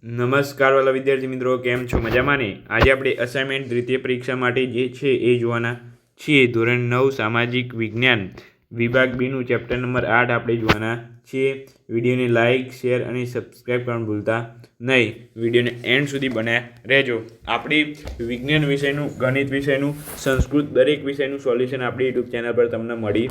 નમસ્કાર વાલા વિદ્યાર્થી મિત્રો, કેમ છો? મજામાં ને? આજે આપણે અસાઇનમેન્ટ દ્વિતીય પરીક્ષા માટે જે છે એ જોવાના છીએ. ધોરણ 9 સામાજિક વિજ્ઞાન વિભાગ બીનું ચેપ્ટર નંબર 8 આપણે જોવાના છીએ. વિડીયોને લાઇક, શેર અને સબસ્ક્રાઈબ કરવાનું ભૂલતા નહીં. વિડીયોને એન્ડ સુધી બન્યા રહેજો. આપણી વિજ્ઞાન વિષયનું, ગણિત વિષયનું, સંસ્કૃત દરેક વિષયનું સોલ્યુશન આપણી યુટ્યુબ ચેનલ પર તમને મળી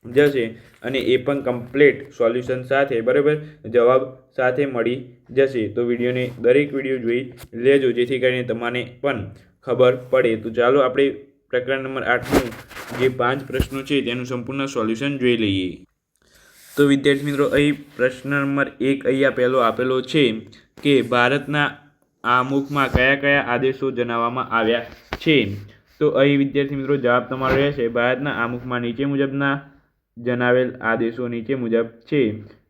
જશે અને એ પણ કમ્પ્લીટ સોલ્યુશન સાથે, બરાબર, જવાબ સાથે મળી જશે. તો વિડીયોને દરેક વિડીયો જોઈ લેજો જેથી કરીને તમને પણ ખબર પડે. તો ચાલો આપણે પ્રકરણ નંબર 8નું જે 5 પ્રશ્નો છે તેનું સંપૂર્ણ સોલ્યુશન જોઈ લઈએ. તો વિદ્યાર્થી મિત્રો, અહીં પ્રશ્ન નંબર 1 અહીંયા પહેલો આપેલો છે કે ભારતના આમુખમાં કયા કયા આદેશો જણાવવામાં આવ્યા છે. તો અહીં વિદ્યાર્થી મિત્રો જવાબ તમારો રહેશે ભારતના આમુખમાં નીચે મુજબના જણાવેલ આદેશો નીચે મુજબ છે.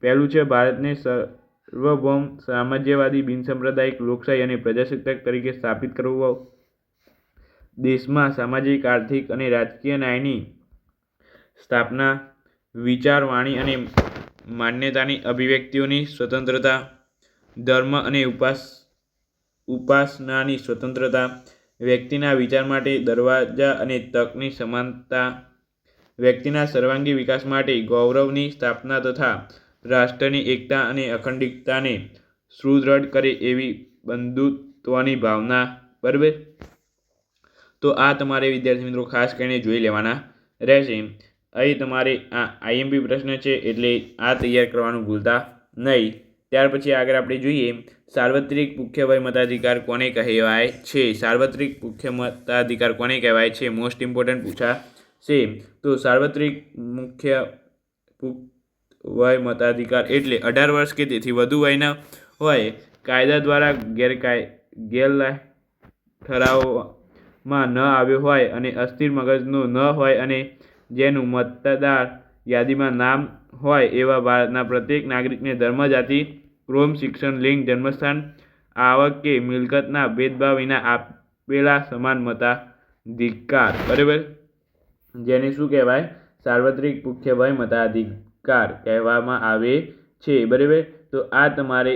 પહેલું છે ભારતને સાર્વભૌમ સામ્રાજ્યવાદી બિનસાંપ્રદાયિક લોકશાહી અને પ્રજાસત્તાક તરીકે સ્થાપિત કરવો. દેશમાં સામાજિક, આર્થિક અને રાજકીય ન્યાયની સ્થાપના. વિચાર, વાણી અને માન્યતાની અભિવ્યક્તિઓની સ્વતંત્રતા. ધર્મ અને ઉપાસનાની સ્વતંત્રતા. વ્યક્તિના વિચાર માટે દરવાજા અને તકની સમાનતા. વ્યક્તિના સર્વાંગી વિકાસ માટે ગૌરવની સ્થાપના તથા રાષ્ટ્રની એકતા અને અખંડિતતાને સુદૃઢ કરે એવી બંધુત્વની ભાવના. બરાબર, તો આ તમારે વિદ્યાર્થી મિત્રો ખાસ કરીને જોઈ લેવાના રહેશે. અહીં તમારે આ આઈએમપી પ્રશ્ન છે એટલે આ તૈયાર કરવાનું ભૂલતા નહીં. ત્યાર પછી આગળ આપણે જોઈએ સાર્વત્રિક મુખ્ય વય મતાધિકાર કોને કહેવાય છે. સાર્વત્રિક મુખ્ય મતાધિકાર કોને કહેવાય છે? મોસ્ટ ઇમ્પોર્ટન્ટ પૂછા છે. તો સાર્વત્રિક મુખ્ય વય મતાધિકાર એટલે 18 વર્ષ કે તેથી વધુ વયના હોય, કાયદા દ્વારા ગેરલાયક ઠરાવવામાં ન આવ્યો હોય અને અસ્થિર મગજનો ન હોય અને જેનું મતદાર યાદીમાં નામ હોય એવા ભારતના પ્રત્યેક નાગરિકને ધર્મ, જાતિ, ક્રોમ, શિક્ષણ, લિંગ, જન્મસ્થાન, આવક કે મિલકતના ભેદભાવ વિના આપેલા સમાન મતાધિકાર. બરાબર, જેને શું કહેવાય? સાર્વત્રિક મુખ્ય વય મતાધિકાર કહેવામાં આવે છે. બરાબર, તો આ તમારે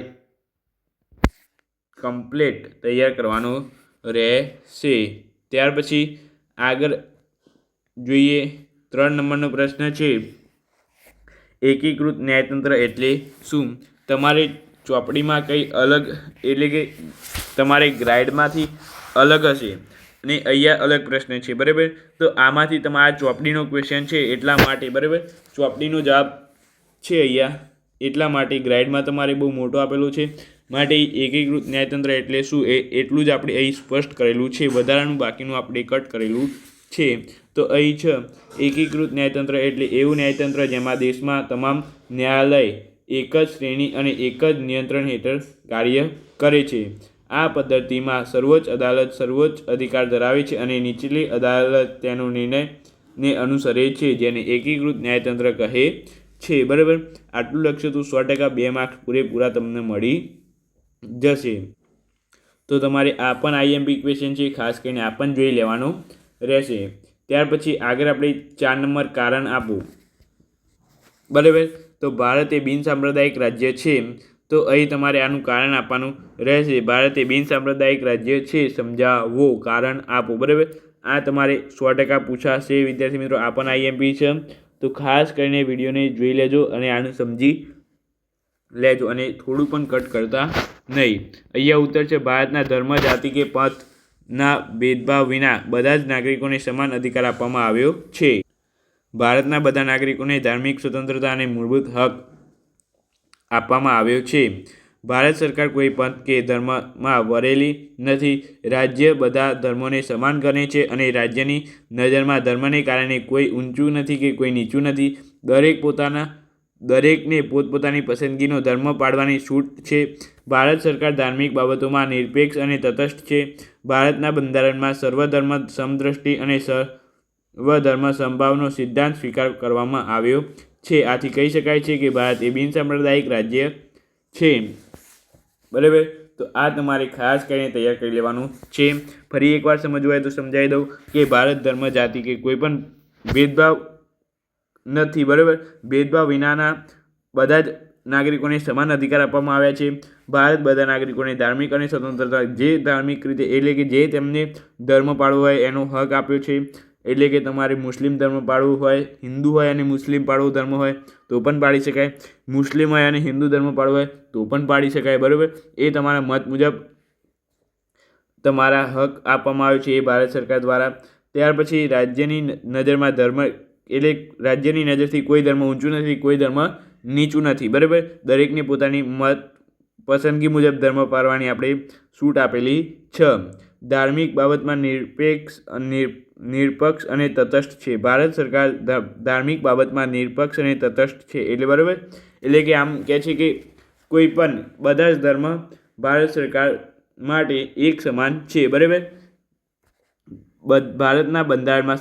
કમ્પ્લીટ તૈયાર કરવાનું રહેશે. ત્યાર પછી આગળ જોઈએ 3 નંબરનો પ્રશ્ન છે એકીકૃત ન્યાયતંત્ર એટલે શું? તમારે ચોપડીમાં કંઈ અલગ એટલે કે તમારે ગ્રાઇડમાંથી અલગ હશે અને અહીંયા અલગ પ્રશ્ન છે. બરાબર, તો આમાંથી તમારા ચોપડીનો ક્વેશ્ચન છે એટલા માટે, બરાબર, ચોપડીનો જવાબ છે અહીંયા એટલા માટે. ગ્રાઇડમાં તમારે બહુ મોટો આપેલો છે માટે એકીકૃત ન્યાયતંત્ર એટલે શું એટલું જ આપણે અહીં સ્પષ્ટ કરેલું છે. વધારાનું બાકીનું આપણે કટ કરેલું છે. તો અહીં છે એકીકૃત ન્યાયતંત્ર એટલે એવું ન્યાયતંત્ર જેમાં દેશમાં તમામ ન્યાયાલય એક જ શ્રેણી અને એક જ નિયંત્રણ હેઠળ કાર્ય કરે છે. આ પદ્ધતિમાં સર્વોચ્ચ અદાલત સર્વોચ્ચ અધિકાર ધરાવે છે અને નીચલી અદાલત તેનો નિર્ણયને અનુસરે છે, જેને એકીકૃત ન્યાયતંત્ર કહે છે. બરાબર, આટલું લખશો તો 100% 2 માર્ક્સ પૂરેપૂરા તમને મળી જશે. તો તમારે આ પણ આઈએમપી ક્વેશ્ચન છે, ખાસ કરીને આ પણ જોઈ લેવાનું રહેશે. ત્યાર પછી આગળ આપણે 4 નંબર કારણ આપો. બરાબર, તો ભારત એ બિનસાંપ્રદાયિક રાજ્ય છે. તો અહીં તમારે આનું કારણ આપવાનું રહેશે. ભારત એ બિનસાંપ્રદાયિક રાજ્ય છે, સમજાવો, કારણ આપો. બરાબર, આ તમારે 100% પૂછાશે વિદ્યાર્થી મિત્રો. આ પણ આઈએમપી છે. તો ખાસ કરીને વિડીયોને જોઈ લેજો અને આનું સમજી લેજો અને થોડું પણ કટ કરતા નહીં. અહીંયા ઉત્તર છે ભારતના ધર્મ, જાતિ કે પંથના ભેદભાવ વિના બધા જ નાગરિકોને સમાન અધિકાર આપવામાં આવ્યો છે. ભારતના બધા નાગરિકોને ધાર્મિક સ્વતંત્રતા અને મૂળભૂત હક આપવામાં આવ્યો છે. ભારત સરકાર કોઈ પંથ કે ધર્મમાં વરેલી નથી. રાજ્ય બધા ધર્મોને સમાન ગણે છે અને રાજ્યની નજરમાં ધર્મને કારણે કોઈ ઊંચું નથી કે કોઈ નીચું નથી. દરેકને પોતપોતાની પસંદગીનો ધર્મ પાળવાની છૂટ છે. ભારત સરકાર ધાર્મિક બાબતોમાં નિરપેક્ષ અને તટસ્થ છે. ભારતના બંધારણમાં સર્વધર્મ સમદ્રષ્ટિ અને સર્વધર્મ સમભાવનો સિદ્ધાંત સ્વીકાર કરવામાં આવ્યો છે. આથી કહી શકાય છે કે ભારત એ બિનસાંપ્રદાયિક રાજ્ય છે. બરાબર, તો આ તમારે ખાસ કરીને તૈયાર કરી લેવાનું છે. ફરી એકવાર સમજવું હોય તો સમજાવી દઉં કે ભારત ધર્મ, જાતિ કે કોઈ પણ ભેદભાવ નથી. બરાબર, ભેદભાવ વિનાના બધા જ નાગરિકોને સમાન અધિકાર આપવામાં આવ્યા છે. ભારત બધા નાગરિકોને ધાર્મિક અને સ્વતંત્રતા જે ધાર્મિક રીતે એટલે કે જે તેમને ધર્મ પાળવો હોય એનો હક આપ્યો છે. એટલે કે તમારે મુસ્લિમ ધર્મ પાળવું હોય, હિન્દુ હોય અને મુસ્લિમ પાળવો ધર્મ હોય તો પણ પાળી શકાય, મુસ્લિમ હોય અને હિન્દુ ધર્મ પાળવો હોય તો પણ પાળી શકાય. બરાબર, એ તમારા મત મુજબ તમારા હક આપવામાં આવ્યો છે એ ભારત સરકાર દ્વારા. ત્યાર પછી રાજ્યની નજરમાં ધર્મ એટલે રાજ્યની નજરથી કોઈ ધર્મ ઊંચું નથી, કોઈ ધર્મ નીચું નથી. બરાબર, દરેકને પોતાની મત પસંદગી મુજબ ધર્મ પાળવાની આપણે છૂટ આપેલી છે. ધાર્મિક બાબતમાં નિરપેક્ષ અને તટસ્થ છે. ભારત સરકાર ધાર્મિક બાબતમાં નિરપેક્ષ અને તટસ્થ છે. એટલે બરાબર, એટલે કે આમ કહે છે કે કોઈ પણ બધા જ ધર્મ ભારત સરકાર માટે એક સમાન છે. બરાબર, ભારતના બંધારણમાં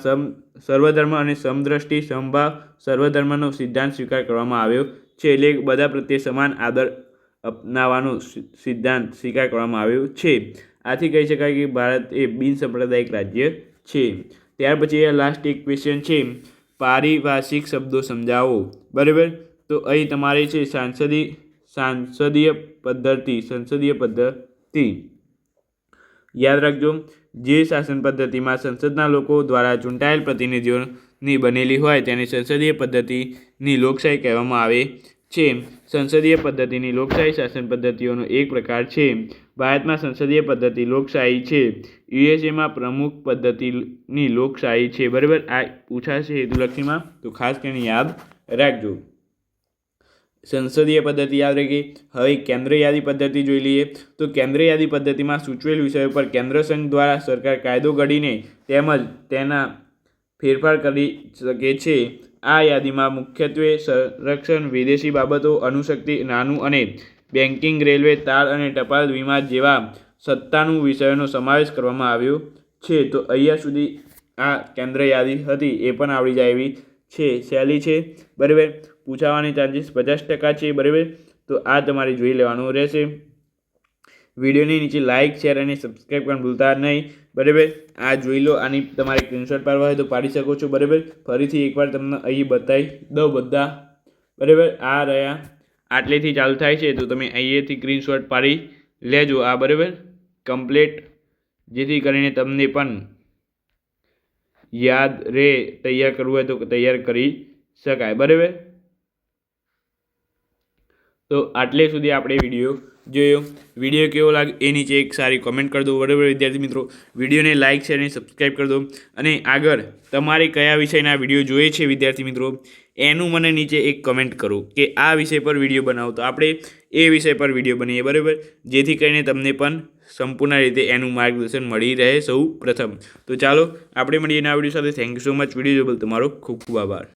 સર્વધર્મ અને સમદ્રષ્ટિ સમભાવ સર્વધર્મનો સિદ્ધાંત સ્વીકાર કરવામાં આવ્યો છે. એટલે બધા પ્રત્યે સમાન આદર અપનાવવાનો સિદ્ધાંત સ્વીકાર કરવામાં આવ્યો છે. આથી કહી શકાય કે ભારત એ બિનસાંપ્રદાયિક રાજ્ય છે. ત્યાર પછી લાસ્ટ એક ક્વેશ્ચન છે, પારિભાષિક શબ્દો સમજાવો. બરાબર, તો અહીં તમારે છે સંસદીય પદ્ધતિ યાદ રાખજો. જે શાસન પદ્ધતિમાં સંસદના લોકો દ્વારા ચૂંટાયેલ પ્રતિનિધિઓની બનેલી હોય તેને સંસદીય પદ્ધતિની લોકશાહી કહેવામાં આવે છે. સંસદીય પદ્ધતિની લોકશાહી શાસન પદ્ધતિઓનો એક પ્રકાર છે. ભારતમાં સંસદીય પદ્ધતિ લોકશાહી છે. યુએસએમાં પ્રમુખ પદ્ધતિની લોકશાહી છે. બરાબર, આ પૂછાશે હેતુલક્ષીમાં તો ખાસ કરીને યાદ રાખજો. સંસદીય પદ્ધતિ યાદ રાખી. હવે કેન્દ્ર યાદી પદ્ધતિ જોઈ લઈએ. તો કેન્દ્ર યાદી પદ્ધતિમાં સૂચવેલ વિષયો પર કેન્દ્ર સંઘ દ્વારા સરકાર કાયદો ઘડીને તેમજ તેના ફેરફાર કરી શકે છે. આ યાદીમાં મુખ્યત્વે સંરક્ષણ, વિદેશી બાબતો, અણુશક્તિ, નાનું અને બેન્કિંગ, રેલવે, તાર અને ટપાલ વીમા જેવા 97 વિષયોનો સમાવેશ કરવામાં આવ્યો છે. તો અહીંયા સુધી આ કેન્દ્ર યાદી હતી એ પણ આવડી જાય એવી છે, સહેલી છે. બરાબર, પૂછાવાની ચાન્સીસ 50% છે. બરાબર, તો આ તમારે જોઈ લેવાનું રહેશે. વિડીયોની નીચે લાઇક, શેર અને સબસ્ક્રાઈબ પણ ભૂલતા નહીં. બરાબર, આ જોઈ લો. આની તમારે સ્ક્રીનશોટ પાડવા હોય તો પાડી શકો છો. બરાબર, ફરીથી એકવાર તમને અહીં બતાવી દઉં બધા. બરાબર, આ રહ્યા આટલેથી ચાલુ થાય છે તો તમે અહીંયાથી સ્ક્રીનશોટ પાડી લેજો. આ બરાબર કમ્પ્લીટ, જેથી કરીને તમને પણ યાદ રહે, તૈયાર કરવું હોય તો તૈયાર કરી શકાય. બરાબર, તો આટલે સુધી આપણે વિડીયો જોયો. વિડીયો કેવો લાગે એ નીચે એક સારી કોમેન્ટ કરી દો. બરાબર વિદ્યાર્થી મિત્રો, વિડીયોને લાઇક, શેર અને સબસ્ક્રાઈબ કરી દો. અને આગળ તમારે કયા વિષયના વિડીયો જોઈએ છે વિદ્યાર્થી મિત્રો એનું મને નીચે એક કમેન્ટ કરો કે આ વિષય પર વિડીયો બનાવો, તો આપણે એ વિષય પર વિડીયો બનાવીએ. બરાબર, જેથી કરીને તમને પણ સંપૂર્ણ રીતે એનું માર્ગદર્શન મળી રહે સૌ પ્રથમ. તો ચાલો આપણે મળીએ આ વિડીયો સાથે. Thank you so much. Video જોવા તમારો ખૂબ ખૂબ આભાર.